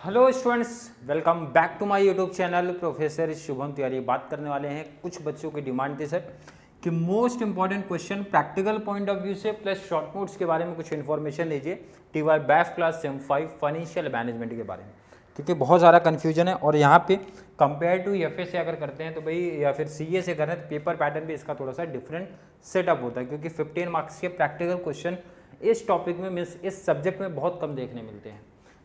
Hello students, welcome back to my YouTube channel professor Shubham Tiwari. बात करने वाले हैं कुछ बच्चों की डिमांड थी सर कि most important question practical point of view से प्लस शॉर्ट नोट्स के बारे में कुछ इन्फॉर्मेशन दीजिए TY BAIF class same 5 financial management के बारे में, क्योंकि बहुत सारा कन्फ्यूजन है। और यहाँ पे कंपेयर टू एफ से अगर करते हैं तो भाई या फिर सी से करें तो पेपर पैटर्न भी इसका थोड़ा सा डिफरेंट सेटअप होता है, क्योंकि 15 मार्क्स के प्रैक्टिकल क्वेश्चन इस टॉपिक में मीन्स इस सब्जेक्ट में बहुत कम देखने मिलते हैं।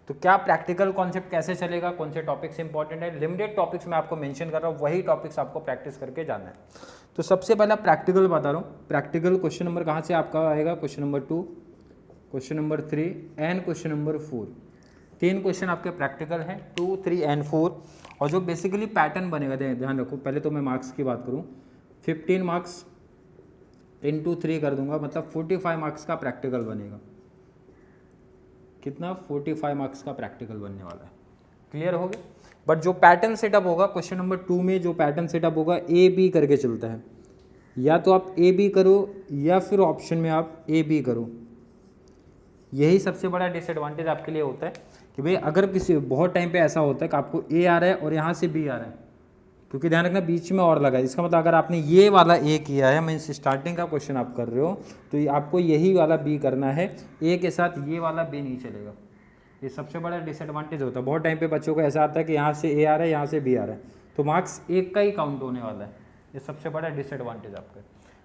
तो क्या प्रैक्टिकल कॉन्सेप्ट कैसे चलेगा, कौन से टॉपिक्स इंपॉर्टेंट है, लिमिटेड टॉपिक्स मैं आपको मेंशन कर रहा हूँ, वही टॉपिक्स आपको प्रैक्टिस करके जाना है। तो सबसे पहला प्रैक्टिकल बता रहा हूँ। प्रैक्टिकल क्वेश्चन नंबर कहाँ से आपका आएगा? Question number 2, question number 3 and question number 4। 3 question आपके प्रैक्टिकल हैं, 2, 3 एंड 4। और जो बेसिकली पैटर्न बनेगा, ध्यान रखो, पहले तो मैं मार्क्स की बात करूँ, 15 मार्क्स इंटू 3 कर दूंगा, मतलब 45 मार्क्स का प्रैक्टिकल बनेगा। कितना? 45 मार्क्स का प्रैक्टिकल बनने वाला है। क्लियर हो गया? बट जो पैटर्न सेटअप होगा क्वेश्चन नंबर 2 में, जो पैटर्न सेटअप होगा ए बी करके चलता है। या तो आप ए बी करो या फिर ऑप्शन में आप ए बी करो। यही सबसे बड़ा डिसएडवांटेज आपके लिए होता है कि भाई अगर किसी बहुत टाइम पे ऐसा होता है कि आपको ए आ रहा है और यहाँ से बी आ रहा है, क्योंकि ध्यान रखना बीच में और लगा है। इसका मतलब अगर आपने ये वाला ए किया है, मीन्स स्टार्टिंग का क्वेश्चन आप कर रहे हो, तो आपको यही वाला बी करना है। ए के साथ ये वाला बी नहीं चलेगा। ये सबसे बड़ा डिसएडवांटेज होता है। बहुत टाइम पे बच्चों को ऐसा आता है कि यहाँ से ए आ रहा है, यहाँ से बी आ रहा है, तो मार्क्स एक का ही काउंट होने वाला है। ये सबसे बड़ा डिसएडवांटेज आपका।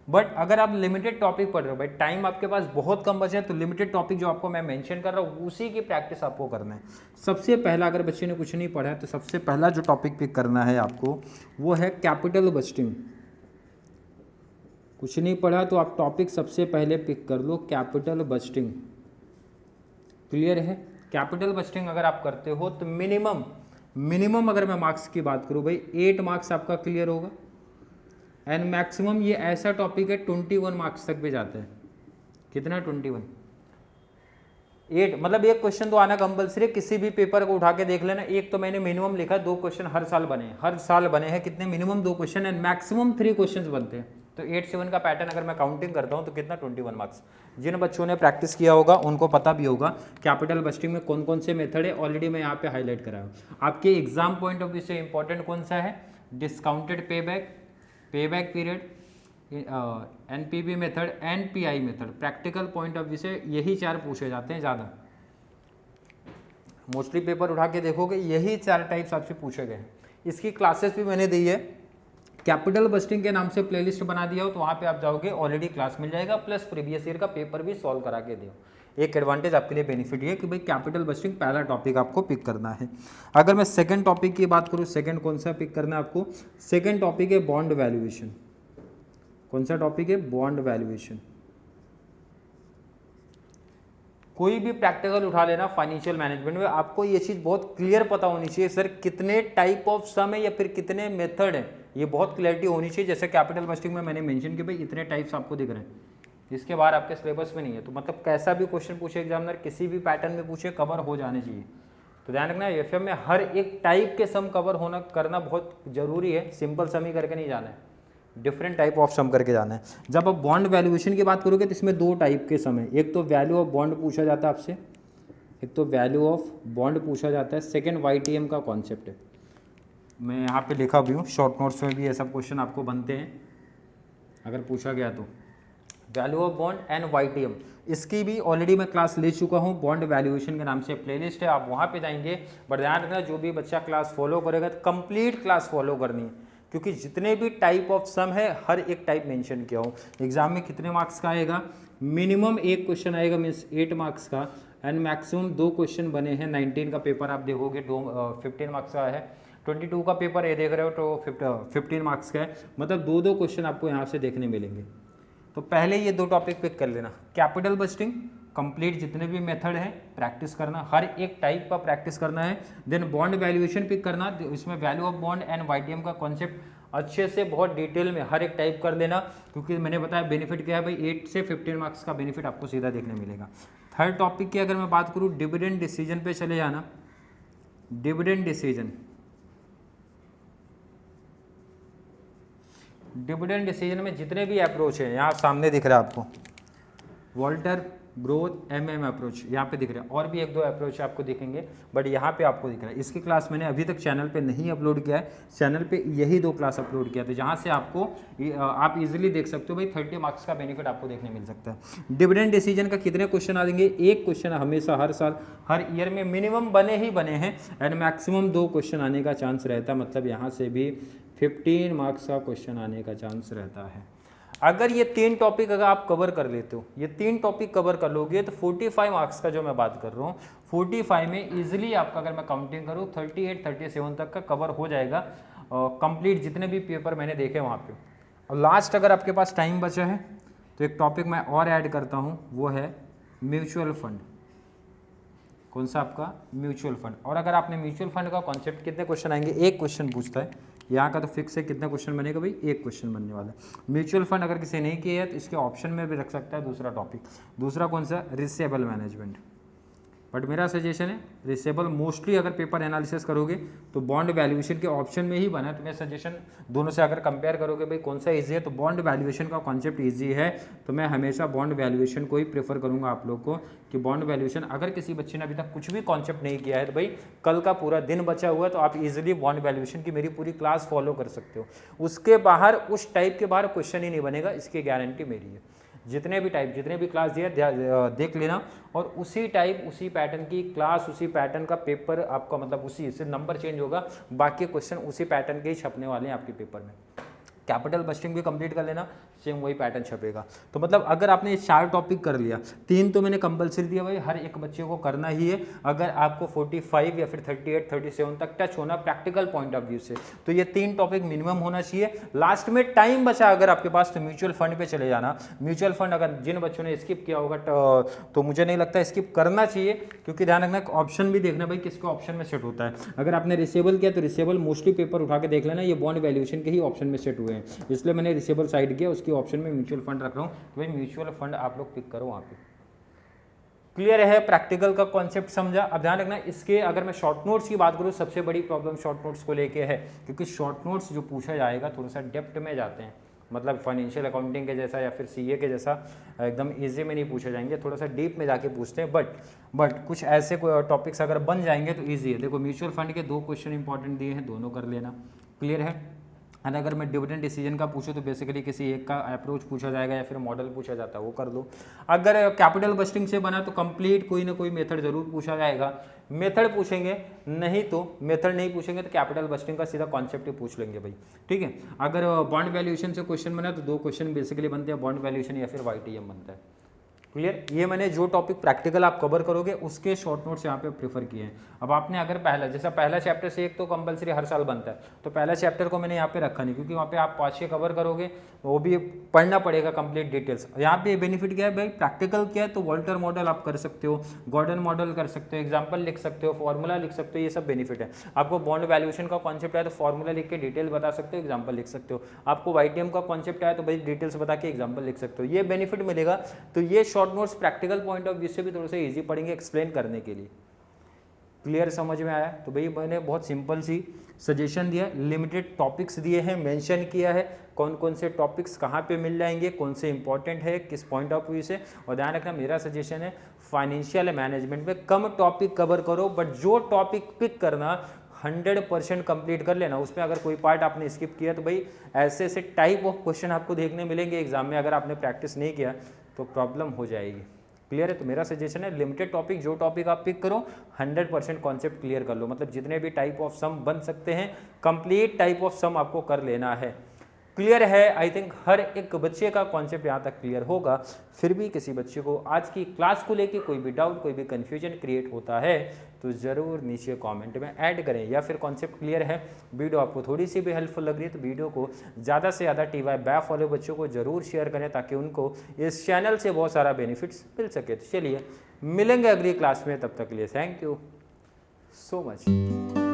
बट अगर आप लिमिटेड टॉपिक पढ़ रहे हो, भाई टाइम आपके पास बहुत कम बचा है, तो लिमिटेड टॉपिक जो आपको मैं मेंशन कर रहा हूँ उसी की प्रैक्टिस आपको करना है। सबसे पहला, अगर बच्चे ने कुछ नहीं पढ़ा है तो सबसे पहला जो टॉपिक पिक करना है आपको वो है कैपिटल बस्टिंग। कुछ नहीं पढ़ा तो आप टॉपिक सबसे पहले पिक कर लो, कैपिटल बस्टिंग। क्लियर है? कैपिटल बस्टिंग अगर आप करते हो तो मिनिमम अगर मैं मार्क्स की बात करूँ भाई 8 मार्क्स आपका क्लियर होगा। एंड मैक्सिमम ये ऐसा टॉपिक है 21 मार्क्स तक भी जाते हैं। कितना? 21। 8 मतलब एक क्वेश्चन तो आना कंपलसरी। किसी भी पेपर को उठा के देख लेना। एक तो मैंने मिनिमम लिखा, 2 क्वेश्चन हर साल बने हैं। कितने? Minimum 2 question and maximum 3 question बनते हैं। तो 8-7 का पैटर्न अगर मैं काउंटिंग करता हूँ तो कितना? 21 मार्क्स। जिन बच्चों ने प्रैक्टिस किया होगा उनको पता भी होगा कैपिटल बस्टिंग में कौन कौन से मेथड है। ऑलरेडी मैं यहाँ पे हाईलाइट कराया हूँ। आपके एग्जाम पॉइंट ऑफ व्यू से इंपॉर्टेंट कौन सा है? Discounted payback period, NPB method, NPI method. Practical point of view से यही 4 पूछे जाते हैं ज़्यादा। मोस्टली पेपर उठा के देखोगे यही 4 टाइप्स आपसे पूछे गए हैं। इसकी क्लासेस भी मैंने दी है, कैपिटल बस्टिंग के नाम से प्लेलिस्ट बना दिया हो, तो वहाँ पे आप जाओगे ऑलरेडी क्लास मिल जाएगा, प्लस प्रीवियस ईयर का पेपर भी सॉल्व करा के दियो। एक एडवांटेज आपके लिए बेनिफिट ये है कि भाई कैपिटल बस्टिंग पहला टॉपिक आपको पिक करना है। अगर मैं सेकंड टॉपिक की बात करूँ, सेकंड कौन सा पिक करना है आपको? सेकंड टॉपिक है बॉन्ड वैल्यूएशन। कौन सा टॉपिक है? Bond valuation. कोई भी प्रैक्टिकल उठा लेना फाइनेंशियल मैनेजमेंट में, आपको ये चीज़ बहुत क्लियर पता होनी चाहिए सर कितने टाइप ऑफ सम है या फिर कितने मेथड है। ये बहुत क्लैरिटी होनी चाहिए। जैसे कैपिटल बस्टिंग में मैंने मेंशन किया भाई इतने टाइप्स आपको दिख रहे हैं, इसके बाहर आपके सिलेबस में नहीं है। तो मतलब कैसा भी क्वेश्चन पूछे एग्जामिनर, किसी भी पैटर्न में पूछे, कवर हो जाने चाहिए। तो ध्यान रखना एफएम में हर एक टाइप के सम कवर करना बहुत जरूरी है। सिंपल सम ही करके नहीं जाना है, डिफरेंट टाइप ऑफ सम करके जाना है। जब आप बॉन्ड वैल्यूएशन की बात करोगे तो इसमें 2 टाइप के सम है। एक तो वैल्यू ऑफ बॉन्ड पूछा जाता है आपसे, एक तो वैल्यू ऑफ बॉन्ड पूछा जाता है। सेकंड वाईटीएम का कॉन्सेप्ट है। मैं यहाँ पे लिखा भी हूँ, शॉर्ट नोट्स में भी ये सब क्वेश्चन आपको बनते हैं अगर पूछा गया तो। Value of bond and YTM, इसकी भी ऑलरेडी मैं क्लास ले चुका हूँ। बॉन्ड वैल्यूएशन के नाम से प्लेलिस्ट है, आप वहाँ पे जाएंगे। बट ध्यान रखना जो भी बच्चा क्लास फॉलो करेगा तो कंप्लीट क्लास फॉलो करनी है, क्योंकि जितने भी टाइप ऑफ सम है हर एक टाइप मेंशन किया हो। एग्जाम में कितने मार्क्स का आएगा? मिनिमम 1 क्वेश्चन आएगा, मीन्स 8 मार्क्स का, एंड मैक्सिमम 2 क्वेश्चन बने हैं। 19 का पेपर आप देखोगे 15 मार्क्स का है। 22 का पेपर ये देख रहे हो तो 15 मार्क्स का है, मतलब 2 क्वेश्चन आपको यहाँ से देखने मिलेंगे। तो पहले ये 2 टॉपिक पिक कर लेना। कैपिटल बस्टिंग कंप्लीट जितने भी मेथड है प्रैक्टिस करना, हर एक टाइप का प्रैक्टिस करना है। देन बॉन्ड वैल्यूएशन पिक करना, इसमें value of bond and YTM का कॉन्सेप्ट अच्छे से बहुत डिटेल में हर एक टाइप कर देना, क्योंकि मैंने बताया बेनिफिट क्या है भाई, 8 से 15 मार्क्स का बेनिफिट आपको सीधा देखने मिलेगा। थर्ड टॉपिक की अगर मैं बात करूँ, डिविडेंड डिसीजन पे चले जाना। डिविडेंड डिसिजन में जितने भी अप्रोच है यहाँ सामने दिख रहा है आपको, वॉल्टर ग्रोथ अप्रोच यहाँ पे दिख रहा है, और भी एक दो अप्रोच आपको दिखेंगे बट यहाँ पे आपको दिख रहा है। इसकी क्लास मैंने अभी तक चैनल पे नहीं अपलोड किया है, चैनल पे यही 2 क्लास अपलोड किया था जहाँ से आपको आप इजीली देख सकते हो भाई 30 मार्क्स का बेनिफिट आपको देखने मिल सकता है। डिविडेंड डिसीजन का कितने क्वेश्चन आ देंगे, एक क्वेश्चन हमेशा हर साल हर ईयर में मिनिमम बने ही बने हैं एंड मैक्सिमम 2 क्वेश्चन आने का चांस रहता है, मतलब यहाँ से भी 15 मार्क्स का क्वेश्चन आने का चांस रहता है। अगर ये 3 टॉपिक अगर आप कवर कर लेते हो, ये 3 टॉपिक कवर कर लोगे तो 45 मार्क्स का जो मैं बात कर रहा हूँ 45 में इजीली आपका अगर मैं काउंटिंग करूँ 38 37 तक का कवर हो जाएगा कंप्लीट जितने भी पेपर मैंने देखे वहाँ पे। और लास्ट अगर आपके पास टाइम बचा है तो एक टॉपिक मैं और ऐड करता हूँ, वो है म्यूचुअल फंड। कौन सा आपका म्यूचुअल फंड। और अगर आपने म्यूचुअल फंड का कॉन्सेप्ट कितने क्वेश्चन आएंगे, एक क्वेश्चन पूछता है, यहाँ का तो फिक्स है कितना क्वेश्चन बनेगा भाई, एक क्वेश्चन बनने वाला है। म्यूचुअल फंड अगर किसी नहीं किया है तो इसके ऑप्शन में भी रख सकता है दूसरा टॉपिक। दूसरा कौन सा, रिसेबल मैनेजमेंट। बट मेरा सजेशन है रिसेबल मोस्टली अगर पेपर एनालिसिस करोगे तो बॉन्ड वैल्यूएशन के ऑप्शन में ही बना है, तो मैं सजेशन दोनों से अगर कंपेयर करोगे भाई कौन सा इजी है, तो बॉन्ड वैल्यूएशन का कॉन्सेप्ट इजी है, तो मैं हमेशा बॉन्ड वैल्यूएशन को ही प्रेफर करूंगा आप लोग को कि बॉन्ड वैल्यूएशन। अगर किसी बच्चे ने अभी तक कुछ भी कॉन्सेप्ट नहीं किया है तो भाई कल का पूरा दिन बचा हुआ है तो आप इजीली बॉन्ड वैल्यूएशन की मेरी पूरी क्लास फॉलो कर सकते हो। उसके बाहर उस टाइप के बाहर क्वेश्चन ही नहीं बनेगा, इसकी गारंटी मेरी है। जितने भी क्लास दिया देख लेना और उसी टाइप उसी पैटर्न की क्लास उसी पैटर्न का पेपर आपका, मतलब उसी से नंबर चेंज होगा, बाकी क्वेश्चन उसी पैटर्न के ही छपने वाले हैं आपके पेपर में। कैपिटल बस्टिंग भी कंप्लीट कर लेना, सेम वही पैटर्न छपेगा। तो मतलब अगर आपने ये 4 टॉपिक कर लिया, 3 तो मैंने कंपलसरी दिया भाई हर एक बच्चे को करना ही है। अगर आपको 45 या फिर 38 37 तक टच होना प्रैक्टिकल पॉइंट ऑफ व्यू से, तो ये 3 टॉपिक मिनिमम होना चाहिए। लास्ट में टाइम बचा अगर आपके पास तो म्यूचुअल फंड पे चले जाना। म्यूचुअल फंड अगर जिन बच्चों ने स्किप किया होगा तो मुझे नहीं लगता स्किप करना चाहिए, क्योंकि ध्यान रखना ऑप्शन भी देखना भाई किसके ऑप्शन में सेट होता है। अगर आपने रिसेबल किया तो रिसेबल मोस्टली पेपर उठा के देख लेना, ये बॉन्ड वैल्यूएशन के ही ऑप्शन में सेट हुए हैं, इसलिए मैंने रिसेबल साइड किया, उसकी ऑप्शन में म्यूचुअल फंड रख रहा हूँ। तो भाई म्यूचुअल फंड आप लोग पिक करो वहाँ पे। क्लियर है, प्रैक्टिकल का कॉन्सेप्ट समझा। अब ध्यान रखना इसके अगर मैं शॉर्ट नोट्स की बात करूँ, सबसे बड़ी प्रॉब्लम शॉर्ट नोट्स को लेके है, क्योंकि शॉर्ट नोट्स जो पूछा जाएगा थोड़ा सा डेप्थ में जाते हैं, मतलब फाइनेंशियल अकाउंटिंग के जैसा या फिर सीए के जैसा एकदम इजी में नहीं पूछे जाएंगे, थोड़ा सा डीप में जाके पूछते हैं। बट कुछ ऐसे टॉपिक्स अगर बन जाएंगे तो ईजी है। देखो म्यूचुअल फंड के 2 क्वेश्चन इंपॉर्टेंट दिए हैं, दोनों कर लेना। क्लियर है। एंड अगर मैं डिविडेंड डिसीजन का पूछूं तो बेसिकली किसी एक का अप्रोच पूछा जाएगा या फिर मॉडल पूछा जाता है, वो कर लो। अगर कैपिटल बस्टिंग से बना तो कंप्लीट कोई ना कोई मेथड जरूर पूछा जाएगा, मेथड पूछेंगे, नहीं तो मेथड नहीं पूछेंगे तो कैपिटल बस्टिंग का सीधा कॉन्सेप्ट ही पूछ लेंगे भाई, ठीक है। अगर बॉन्ड वैल्यूएशन से क्वेश्चन बना तो 2 क्वेश्चन बेसिकली बनते हैं, बॉन्ड वैल्यूएशन या फिर वाईटीएम बनता है। क्लियर। ये मैंने जो टॉपिक प्रैक्टिकल आप कवर करोगे उसके शॉर्ट नोट्स यहाँ पे प्रेफर किए हैं। अब आपने अगर पहला चैप्टर से एक तो कंपलसरी हर साल बनता है, तो पहला चैप्टर को मैंने यहाँ पे रखा नहीं, क्योंकि वहाँ पे आप 5-6 कवर करोगे वो भी पढ़ना पड़ेगा कंप्लीट डिटेल्स। यहाँ पे बेनिफिट क्या है भाई, प्रैक्टिकल क्या है तो वॉल्टर मॉडल आप कर सकते हो, गॉर्डन मॉडल कर सकते हो, एग्जाम्पल लिख सकते हो, फॉर्मूला लिख सकते हो, ये सब बेनिफिट है। आपको बॉन्ड वैल्यूएशन का कॉन्सेप्ट है तो फॉर्मूला लिख के डिटेल बता सकते हो, एग्जाम्पल लिख सकते हो। आपको वाईटीएम का कॉन्सेप्ट है तो भाई डिटेल्स बता के एग्जाम्पल लिख सकते हो, ये बेनिफिट मिलेगा। तो ये short notes practical point of view से भी थोड़ा सा इजी पड़ेंगे एक्सप्लेन करने के लिए। क्लियर, समझ में आया। तो भाई मैंने बहुत सिंपल सी सजेशन दिया, लिमिटेड टॉपिक्स दिए हैं, मेंशन किया है कौन कौन से टॉपिक्स कहाँ पे मिल जाएंगे, कौन से इंपॉर्टेंट है किस पॉइंट ऑफ व्यू से। और ध्यान रखना मेरा सजेशन है फाइनेंशियल मैनेजमेंट में कम टॉपिक कवर करो, बट जो टॉपिक पिक करना 100% कंप्लीट कर लेना। उसमें अगर कोई पार्ट आपने स्किप किया तो भाई ऐसे ऐसे टाइप ऑफ क्वेश्चन आपको देखने मिलेंगे एग्जाम में, अगर आपने प्रैक्टिस नहीं किया तो प्रॉब्लम हो जाएगी। क्लियर है। तो मेरा सजेशन है लिमिटेड टॉपिक, जो टॉपिक आप पिक करो 100% कॉन्सेप्ट क्लियर कर लो, मतलब जितने भी टाइप ऑफ सम बन सकते हैं कंप्लीट टाइप ऑफ सम आपको कर लेना है। क्लियर है। आई थिंक हर एक बच्चे का कॉन्सेप्ट यहाँ तक क्लियर होगा। फिर भी किसी बच्चे को आज की क्लास को लेके कोई भी डाउट, कोई भी कन्फ्यूजन क्रिएट होता है तो ज़रूर नीचे कमेंट में ऐड करें, या फिर कॉन्सेप्ट क्लियर है, वीडियो आपको थोड़ी सी भी हेल्पफुल लग रही है तो वीडियो को ज़्यादा से ज़्यादा TY बैफ फॉलो बच्चों को ज़रूर शेयर करें, ताकि उनको इस चैनल से बहुत सारा बेनिफिट्स मिल सके। तो चलिए मिलेंगे अगली क्लास में, तब तक के लिए थैंक यू सो मच।